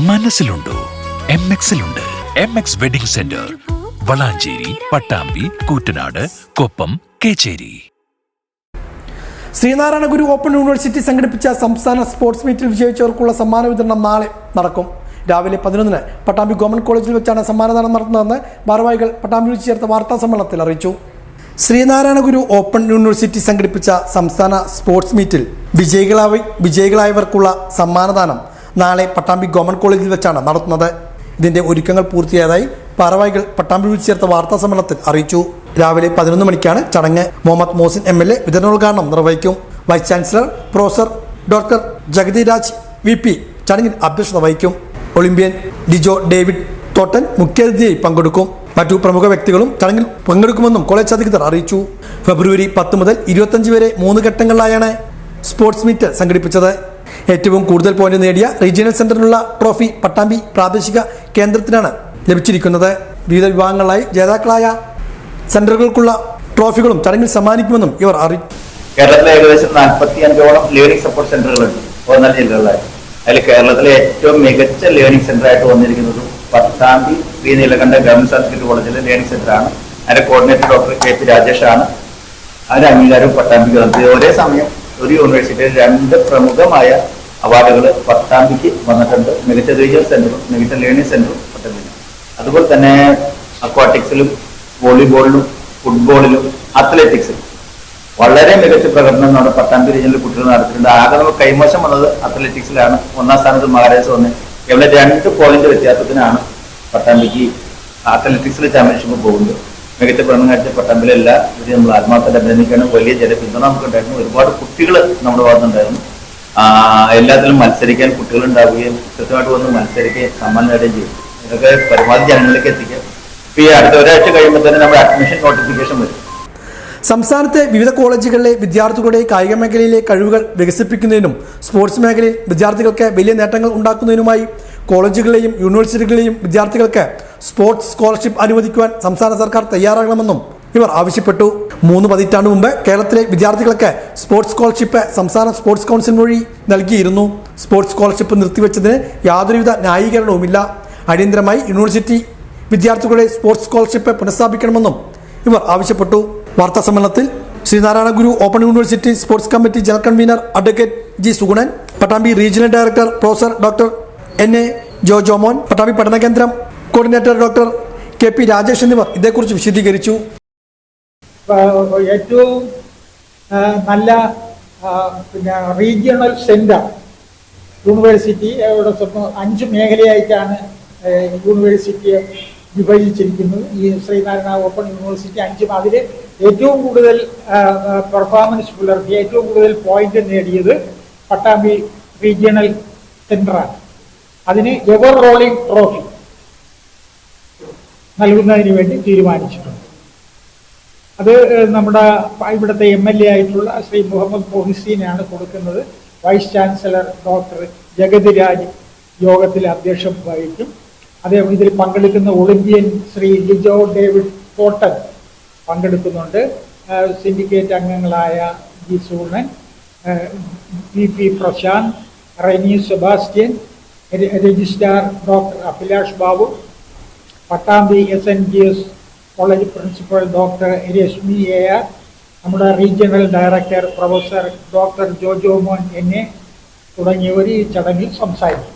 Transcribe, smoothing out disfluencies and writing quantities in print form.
മനസ്സിലുണ്ടോ? MXലുണ്ട്. MX wedding centre, Valanchery, Pattambi, Koottanad, Koppam, Kecheri. Sreenarayana Guru open university സംഘടിപ്പിച്ച സംസ്ഥാന സ്പോർട്സ് മീറ്റിൽ വിജയിച്ചവർക്കുള്ള സമ്മാന വിതരണം നാളെ നടക്കും. രാവിലെ 11-ന് പട്ടാമ്പി ഗവൺമെന്റ് കോളേജിൽ വെച്ചാണ് സമ്മാനദാനം നടത്തുന്നതെന്ന് ഭാരവാഹികൾ പട്ടാമ്പി വിളിച്ചു ചേർത്ത വാർത്താ സമ്മേളനത്തിൽ അറിയിച്ചു. ശ്രീനാരായണ ഗുരു ഓപ്പൺ യൂണിവേഴ്സിറ്റി സംഘടിപ്പിച്ച സംസ്ഥാന സ്പോർട്സ് മീറ്റിൽ വിജയികളായവർക്കുള്ള സമ്മാനദാനം നാളെ പട്ടാമ്പി ഗവൺമെന്റ് കോളേജിൽ വെച്ചാണ് നടത്തുന്നത്. ഇതിന്റെ ഒരുക്കങ്ങൾ പൂർത്തിയായതായി ഭാരവാഹികൾ പട്ടാമ്പി വിളിച്ചു ചേർത്ത വാർത്താ സമ്മേളനത്തിൽ അറിയിച്ചു. രാവിലെ 11 മണിക്കാണ് ചടങ്ങ്. മുഹമ്മദ് മോസിൻ MLA വിതരണോദ്ഘാടനം നിർവഹിക്കും. Vice chancellor professor doctor Jagathi Raj VP ചടങ്ങിൽ അധ്യക്ഷത വഹിക്കും. ഒളിമ്പ്യൻ ലിജോ ഡേവിഡ് തോട്ടൻ മുഖ്യാതിഥിയായി പങ്കെടുക്കും. മറ്റു പ്രമുഖ വ്യക്തികളും ചടങ്ങിൽ പങ്കെടുക്കുമെന്നും കോളേജ് അധികൃതർ അറിയിച്ചു. ഫെബ്രുവരി 10 മുതൽ 25 വരെ 3 ഘട്ടങ്ങളിലായാണ് സ്പോർട്സ് മീറ്റ് സംഘടിപ്പിച്ചത്. ഏറ്റവും കൂടുതൽ പോയിന്റ് നേടിയ റീജിയണൽ സെന്ററിനുള്ള ട്രോഫി പട്ടാമ്പി പ്രാദേശിക കേന്ദ്രത്തിനാണ് ലഭിച്ചിരിക്കുന്നത്. വിവിധ വിഭാഗങ്ങളിലായി ജേതാക്കളായ സെന്ററുകൾക്കുള്ള ട്രോഫികളും ചടങ്ങിൽ സമ്മാനിക്കുമെന്നും ഇവർ അറിയിച്ചു. കേരളത്തിലെ ഏകദേശം 45ഓളം ലേണിംഗ് സപ്പോർട്ട് സെന്ററുകളുണ്ട് 14 ജില്ലകളിലായി. അതിൽ കേരളത്തിലെ ഏറ്റവും മികച്ച ലേണിംഗ് സെന്റർ ആയിട്ട് വന്നിരിക്കുന്നത് Pattambi P Neelakanta government certificate കോളേജിലെ ലേണിംഗ് സെന്റർ ആണ്. അതിന്റെ കോർഡിനേറ്റർ ഡോക്ടർ KP രാജേഷ് ആണ്. അതിന്റെ അംഗീകാരവും പട്ടാമ്പി ഗവൺമെന്റ്. ഒരേ സമയം ഒരു യൂണിവേഴ്സിറ്റിയിൽ 2 പ്രമുഖമായ അവാർഡുകൾ പട്ടാമ്പിക്ക് വന്നിട്ടുണ്ട്. മികച്ച റീജിയണൽ സെന്ററും മികച്ച ലേണിംഗ് സെന്ററും പട്ടാമ്പി. അതുപോലെ തന്നെ അക്വാട്ടിക്സിലും വോളിബോളിലും ഫുട്ബോളിലും അത്ലറ്റിക്സിലും വളരെ മികച്ച പ്രകടനം നമ്മുടെ പട്ടാമ്പി റീജിയനിൽ കുട്ടികൾ നടത്തിയിട്ടുണ്ട്. ആകെ നമുക്ക് കൈമോശം വന്നത് അത്ലറ്റിക്സിലാണ്. 1ാം സ്ഥാനത്ത് മഹാരാജാസ് വന്ന് ഇവിടെ 2 പോയിന്റ് വ്യത്യാസത്തിനാണ് പട്ടാമ്പിക്ക് അത്ലറ്റിക്സിൽ ചാമ്പ്യൻഷിപ്പ് പോകുന്നത്. മികച്ച പ്രകടനം കാഴ്ച പട്ടാമ്പിലെ ഇവരെ നമ്മൾ ആത്മാർത്ഥത അഭിനന്ദിക്കണം. വലിയ ജനപിന്തുണ നമുക്കുണ്ടായിരുന്നു. ഒരുപാട് കുട്ടികൾ നമ്മുടെ ഭാഗത്തുണ്ടായിരുന്നു. എല്ലാത്തിലും മത്സരിക്കാൻ കുട്ടികൾ ഉണ്ടാവുകയും കൃത്യമായിട്ട് വന്ന് മത്സരിക്കുകയും സമ്മാനം നേടുകയും ചെയ്യും. ഇതൊക്കെ പരമാവധി ജനങ്ങളിലേക്ക് എത്തിക്കുക. ഈ അടുത്ത ഒരാഴ്ച കഴിയുമ്പോൾ തന്നെ നമ്മുടെ അഡ്മിഷൻ നോട്ടിഫിക്കേഷൻ വരും. സംസ്ഥാനത്തെ വിവിധ കോളേജുകളിലെ വിദ്യാർത്ഥികളുടെ കായിക മേഖലയിലെ കഴിവുകൾ വികസിപ്പിക്കുന്നതിനും സ്പോർട്സ് മേഖലയിൽ വിദ്യാർത്ഥികൾക്ക് വലിയ നേട്ടങ്ങൾ ഉണ്ടാക്കുന്നതിനുമായി കോളേജുകളിലെയും യൂണിവേഴ്സിറ്റികളിലെയും വിദ്യാർത്ഥികൾക്ക് സ്പോർട്സ് സ്കോളർഷിപ്പ് അനുവദിക്കുവാൻ സംസ്ഥാന സർക്കാർ തയ്യാറാകണമെന്നും ഇവർ ആവശ്യപ്പെട്ടു. 3 പതിറ്റാണ്ട് മുമ്പ് കേരളത്തിലെ വിദ്യാർത്ഥികൾക്ക് സ്പോർട്സ് സ്കോളർഷിപ്പ് സംസ്ഥാന സ്പോർട്സ് കൗൺസിൽ വഴി നൽകിയിരുന്നു. സ്പോർട്സ് സ്കോളർഷിപ്പ് നിർത്തിവെച്ചതിന് യാതൊരുവിധ ന്യായീകരണവുമില്ല. അടിയന്തരമായി യൂണിവേഴ്സിറ്റി വിദ്യാർത്ഥികളുടെ സ്പോർട്സ് സ്കോളർഷിപ്പ് പുനഃസ്ഥാപിക്കണമെന്നും ഇവർ ആവശ്യപ്പെട്ടു. വാർത്താ സമ്മേളനത്തിൽ Sreenarayana Guru open university sports committee general convener advocate G Sugunan, Pattambi regional director professor doctor NA Jomon, Pattambi പഠനകേന്ദ്രം കോർഡിനേറ്റർ ഡോക്ടർ KP രാജേഷ് എന്നിവർ ഇതേക്കുറിച്ച് വിശദീകരിച്ചു. ഏറ്റവും നല്ല റീജിയണൽ സെന്റർ യൂണിവേഴ്സിറ്റി 5 മേഖലയായിട്ടാണ് യൂണിവേഴ്സിറ്റിയെ വിഭജിച്ചിരിക്കുന്നത്. ഈ ശ്രീനാരായണ ഓപ്പൺ യൂണിവേഴ്സിറ്റി 5. അതിൽ ഏറ്റവും കൂടുതൽ പെർഫോമൻസ് പുലർത്തി ഏറ്റവും കൂടുതൽ പോയിന്റ് നേടിയത് പട്ടാമ്പി റീജിയണൽ സെന്ററാണ്. അതിന് എവർ റോളിംഗ് ട്രോഫി നൽകുന്നതിന് വേണ്ടി തീരുമാനിച്ചിട്ടുണ്ട്. അത് നമ്മുടെ ഇവിടുത്തെ MLA ആയിട്ടുള്ള ശ്രീ മുഹമ്മദ് മോഹിസീനാണ് കൊടുക്കുന്നത്. Vice chancellor doctor Jagathi Raj യോഗത്തിൽ അധ്യക്ഷം വഹിക്കും. അദ്ദേഹം ഇതിൽ പങ്കെടുക്കുന്ന ഒളിമ്പ്യൻ ശ്രീ ലിജോ ഡേവിഡ് തോട്ടൻ പങ്കെടുക്കുന്നുണ്ട്. സിൻഡിക്കേറ്റ് അംഗങ്ങളായ G Sugunan, VP Prasanth, Reni Sebastian, registrar doctor Abhilash Babu, Pattambi SNGS college principal doctor Reshmi AR, നമ്മുടെ regional director professor doctor Jomon NA തുടങ്ങിയവർ ഈ ചടങ്ങിൽ സംസാരിക്കും.